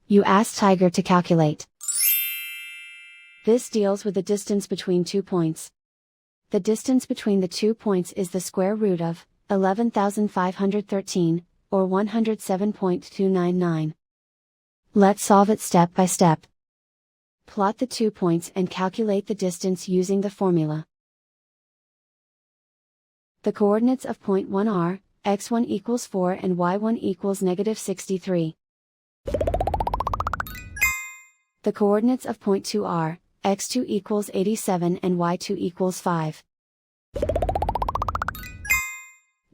You ask Tiger to calculate. This deals with the distance between 2 points. The distance between the 2 points is the square root of 11,513, or 107.299. Let's solve it step by step. Plot the 2 points and calculate the distance using the formula. The coordinates of point 1 are, x1 equals 4 and y1 equals negative 63. The coordinates of point 2 are, x2 equals 87 and y2 equals 5.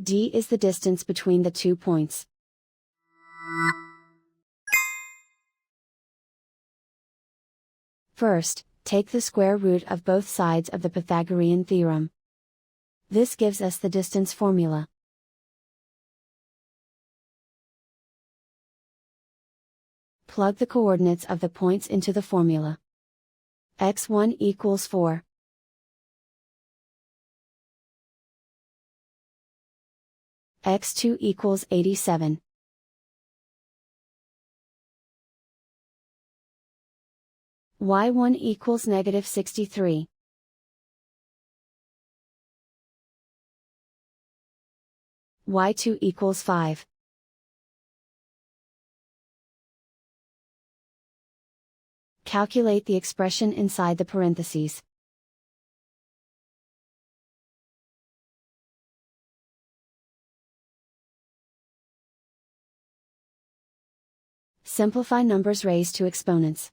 D is the distance between the 2 points. First, take the square root of both sides of the Pythagorean theorem. This gives us the distance formula. Plug the coordinates of the points into the formula. x1 equals 4. x2 equals 87. y1 equals negative 63. y2 equals 5. Calculate the expression inside the parentheses. Simplify numbers raised to exponents.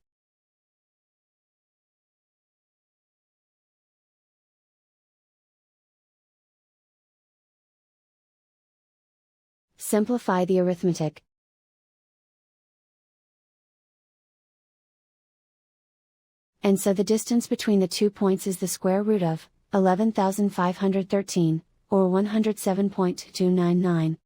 Simplify the arithmetic. And so the distance between the 2 points is the square root of 11,513, or 107.299.